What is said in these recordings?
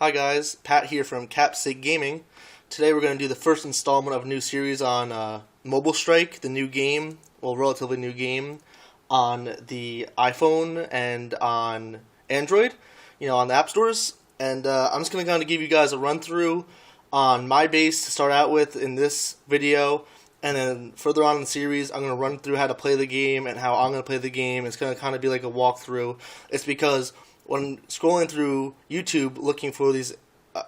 Hi guys, Pat here from Capsig Gaming. Today we're going to do the first installment of a new series on Mobile Strike, the new game, well, relatively new game, on the iPhone and on Android, on the app stores. And I'm just going to kind of give you guys a run through on my base to start out with in this video. And then further on in the series, I'm going to run through how to play the game and how I'm going to play the game. It's going to kind of be like a walkthrough. It's because when scrolling through YouTube looking for these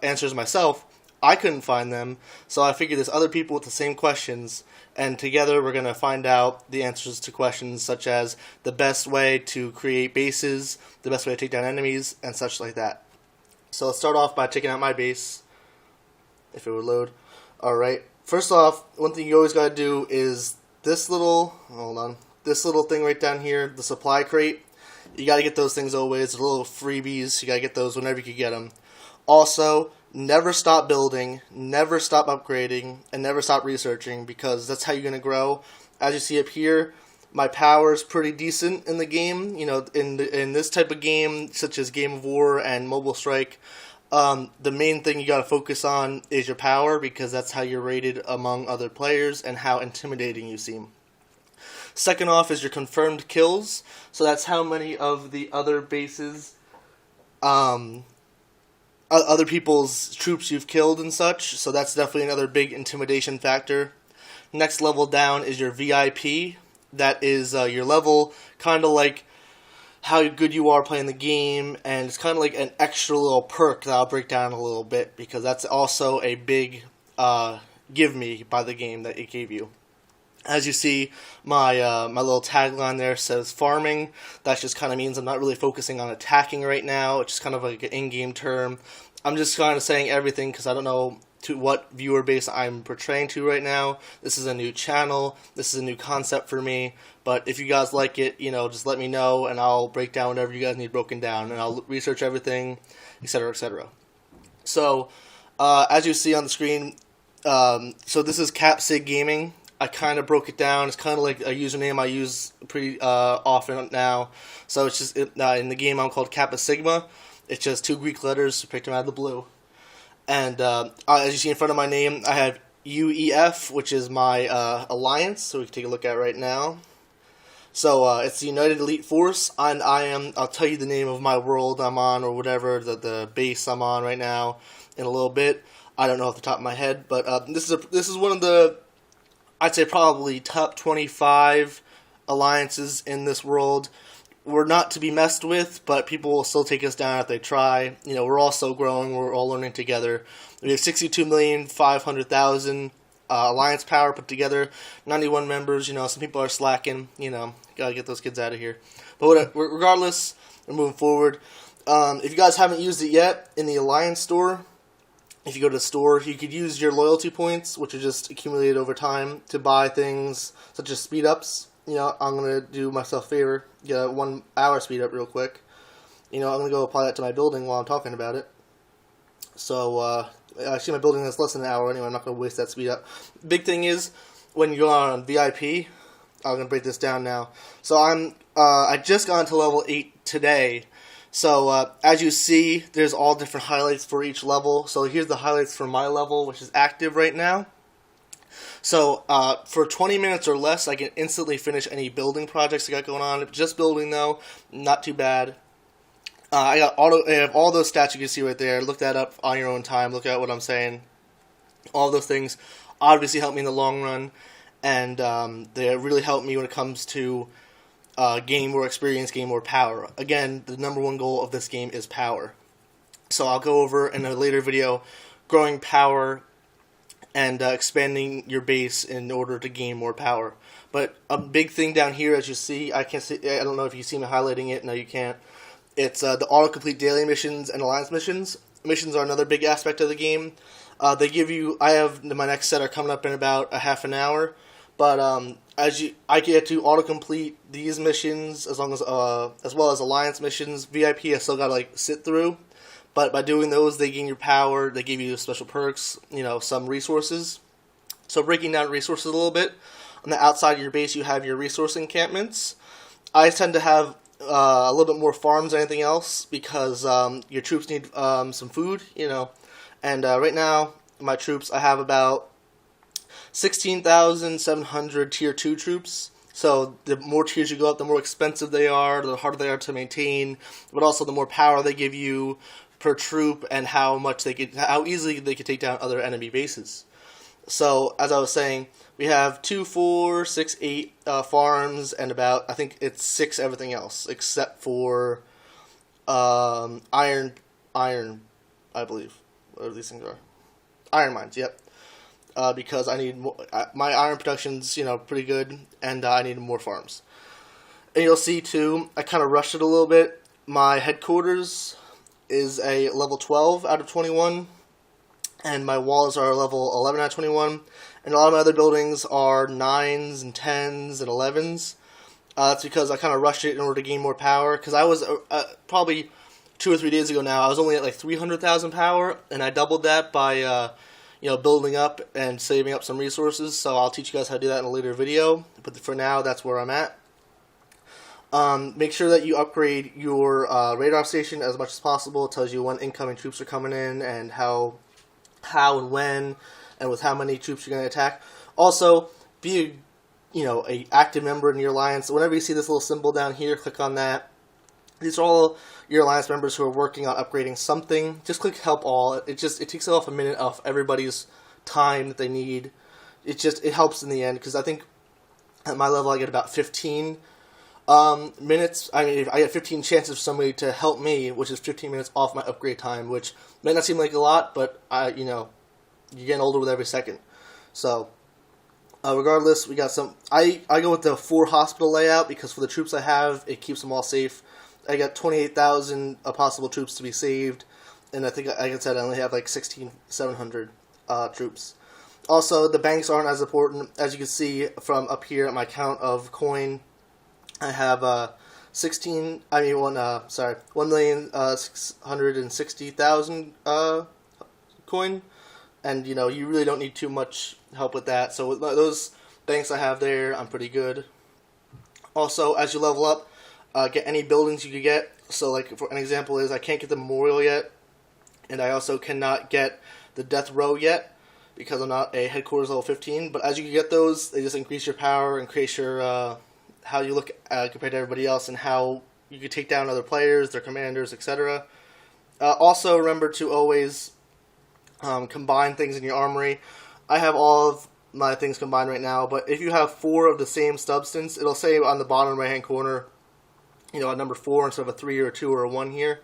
answers myself, I couldn't find them, so I figured there's other people with the same questions, and together we're going to find out the answers to questions such as the best way to create bases, the best way to take down enemies, and such like that. So let's start off by checking out my base, if it would load. Alright, first off, one thing you always got to do is this little thing right down here, the supply crate. You got to get those things always. They're little freebies. You got to get those whenever you can get them. Also, never stop building, never stop upgrading, and never stop researching, because that's how you're going to grow. As you see up here, my power is pretty decent in the game. In this type of game, such as Game of War and Mobile Strike, the main thing you got to focus on is your power, because that's how you're rated among other players and how intimidating you seem. Second off is your confirmed kills, so that's how many of the other bases, other people's troops you've killed and such, so that's definitely another big intimidation factor. Next level down is your VIP, that is your level, kind of like how good you are playing the game, and it's kind of like an extra little perk that I'll break down a little bit, because that's also a big give me by the game that it gave you. As you see, my little tagline there says farming. That just kind of means I'm not really focusing on attacking right now. It's just kind of like an in-game term. I'm just kind of saying everything because I don't know to what viewer base I'm portraying to right now. This is a new channel. This is a new concept for me. But if you guys like it, just let me know, and I'll break down whatever you guys need broken down, and I'll research everything, etc., etc. So, as you see on the screen, so this is Capsig Gaming. I kind of broke it down. It's kind of like a username I use pretty often now. So it's just in the game I'm called Kappa Sigma. It's just two Greek letters, so picked them out of the blue. And as you see in front of my name, I have UEF, which is my alliance. So we can take a look at it right now. So it's the United Elite Force, and I'll tell you the name of my world I'm on, or whatever, the base I'm on right now in a little bit. I don't know off the top of my head, but this is one of the, I'd say probably top 25 alliances in this world. We're not to be messed with, but people will still take us down if they try. We're all still growing. We're all learning together. We have 62,500,000 alliance power put together. 91 members. Some people are slacking. Gotta get those kids out of here. But regardless, we're moving forward. If you guys haven't used it yet, in the alliance store, if you go to the store, you could use your loyalty points, which are just accumulated over time, to buy things such as speed-ups. I'm going to do myself a favor, get a 1 hour speed-up real quick. I'm going to go apply that to my building while I'm talking about it. So, actually my building has less than an hour anyway, I'm not going to waste that speed-up. Big thing is, when you go on VIP, I'm going to break this down now. So I just got to level 8 today. So, as you see, there's all different highlights for each level. So, here's the highlights for my level, which is active right now. So, for 20 minutes or less, I can instantly finish any building projects I got going on. Just building, though, not too bad. I have all those stats you can see right there. Look that up on your own time. Look at what I'm saying. All those things obviously help me in the long run, and they really help me when it comes to gain more experience, gain more power. Again, the number one goal of this game is power. So I'll go over in a later video growing power and expanding your base in order to gain more power. But a big thing down here, as you see, I don't know if you see me highlighting it. No, you can't. It's the autocomplete daily missions and alliance missions. Missions are another big aspect of the game. They give you, I have my next set are coming up in about a half an hour. But I get to autocomplete these missions as well as alliance missions. VIP I still gotta sit through, but by doing those, they gain your power. They give you special perks, some resources. So breaking down resources a little bit, on the outside of your base, you have your resource encampments. I tend to have a little bit more farms than anything else because your troops need some food, And right now, my troops, I have about 16,700 tier 2 troops. So the more tiers you go up, the more expensive they are, the harder they are to maintain, but also the more power they give you per troop and how easily they can take down other enemy bases. So as I was saying, we have 2, 4, 6, 8 farms and about, I think it's 6 everything else except for iron, I believe. Whatever these things are, iron mines. Yep. Because I need more, my iron production's pretty good, and I need more farms. And you'll see too, I kind of rushed it a little bit. My headquarters is a level 12 out of 21, and my walls are level 11 out of 21, and a lot of my other buildings are 9s and 10s and 11s. That's because I kind of rushed it in order to gain more power, because I was probably 2 or 3 days ago now, I was only at like 300,000 power, and I doubled that by building up and saving up some resources. So I'll teach you guys how to do that in a later video. But for now, that's where I'm at. Make sure that you upgrade your radar station as much as possible. It tells you when incoming troops are coming in and how and when and with how many troops you're going to attack. Also, be a active member in your alliance. Whenever you see this little symbol down here, click on that. These are all your alliance members who are working on upgrading something. Just click help all. It takes off a minute off everybody's time that they need. It helps in the end, because I think at my level I get about 15 minutes. I mean, I get 15 chances for somebody to help me, which is 15 minutes off my upgrade time, which may not seem like a lot, but you're getting older with every second. So regardless, we got some. I go with the 4 hospital layout because for the troops I have, it keeps them all safe. I got 28,000 possible troops to be saved, and I think, like I said, I only have like 16,700 troops. Also, the banks aren't as important. As you can see from up here at my count of coin, I have 1,660,000 coin, and you really don't need too much help with that. So with those banks I have there, I'm pretty good. Also, as you level up, get any buildings you could get. So, like, for an example is I can't get the memorial yet, and I also cannot get the death row yet because I'm not a headquarters level 15. But as you can get those, they just increase your power, increase your how you look compared to everybody else, and how you can take down other players, their commanders, etc. Also, remember to always combine things in your armory. I have all of my things combined right now, but if you have 4 of the same substance, it'll say on the bottom right hand corner, a number 4 instead of a 3 or a 2 or a 1 here.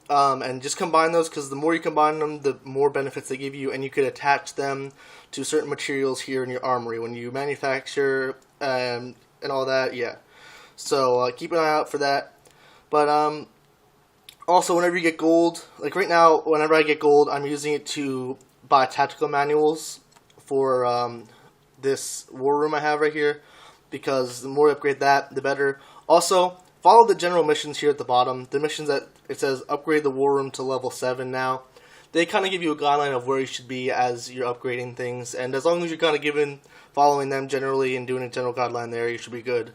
And just combine those, because the more you combine them, the more benefits they give you, and you could attach them to certain materials here in your armory when you manufacture and all that, yeah. So keep an eye out for that. But also, whenever you get gold, like right now, whenever I get gold, I'm using it to buy tactical manuals for this war room I have right here, because the more you upgrade that, the better. Also, follow the general missions here at the bottom. The missions that it says upgrade the war room to level 7 now. They kind of give you a guideline of where you should be as you're upgrading things, and as long as you're kind of following them generally and doing a general guideline there, you should be good.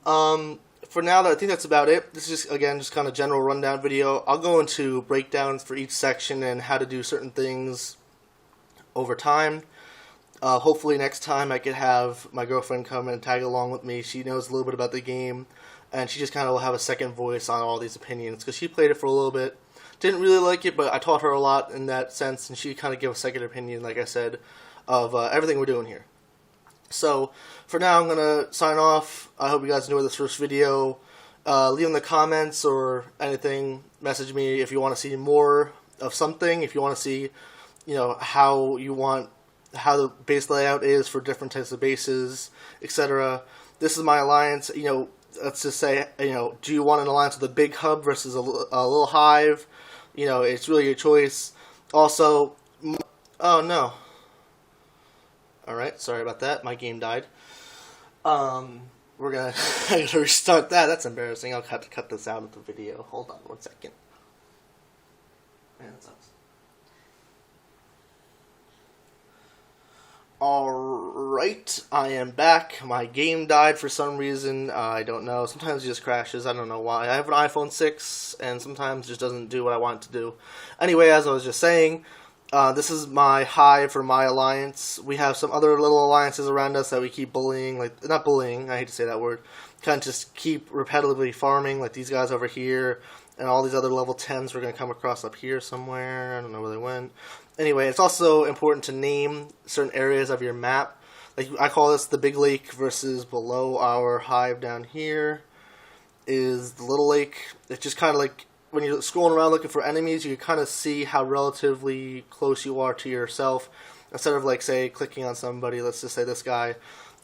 For now, I think that's about it. This is just kind of general rundown video. I'll go into breakdowns for each section and how to do certain things over time. Hopefully next time I could have my girlfriend come and tag along with me. She knows a little bit about the game, and she just kind of will have a second voice on all these opinions, because she played it for a little bit. Didn't really like it, but I taught her a lot in that sense, and she kind of gave a second opinion, like I said, of everything we're doing here. So, for now, I'm going to sign off. I hope you guys enjoyed this first video. Leave in the comments or anything. Message me if you want to see more of something, if you want to see, how the base layout is for different types of bases, etc. This is my alliance. Let's just say, do you want an alliance with a big hub versus a little hive? It's really your choice. Also, oh no. Alright, sorry about that. My game died. I'm gonna restart that. That's embarrassing. I'll have to cut this out of the video. Hold on 1 second. Man, that sucks. Alright. Alright, I am back. My game died for some reason. I don't know. Sometimes it just crashes. I don't know why. I have an iPhone 6, and sometimes it just doesn't do what I want it to do. Anyway, as I was just saying, this is my hive for my alliance. We have some other little alliances around us that we keep bullying. Like, not bullying, I hate to say that word. Kind of just keep repetitively farming, like these guys over here. And all these other level 10s we're going to come across up here somewhere. I don't know where they went. Anyway, it's also important to name certain areas of your map. Like, I call this the big lake versus below our hive down here is the little lake. It's just kind of like when you're scrolling around looking for enemies, you can kind of see how relatively close you are to yourself. Instead of, like, say, clicking on somebody, let's just say this guy,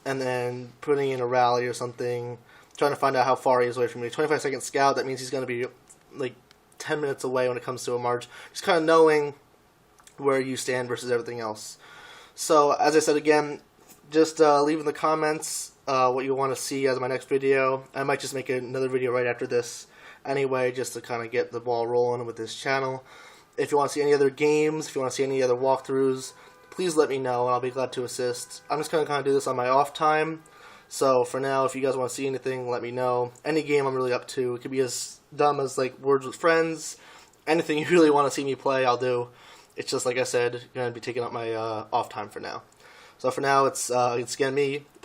and then putting in a rally or something, trying to find out how far he is away from me. 25-second scout, that means he's going to be like 10 minutes away when it comes to a march. Just kind of knowing where you stand versus everything else. So, as I said again, just leave in the comments what you want to see as my next video. I might just make another video right after this anyway, just to kind of get the ball rolling with this channel. If you want to see any other games, if you want to see any other walkthroughs, please let me know and I'll be glad to assist. I'm just going to kind of do this on my off time. So for now, if you guys want to see anything, let me know. Any game I'm really up to. It could be as dumb as like Words with Friends. Anything you really want to see me play, I'll do. It's just, like I said, going to be taking up my off time for now. So for now, it's again me,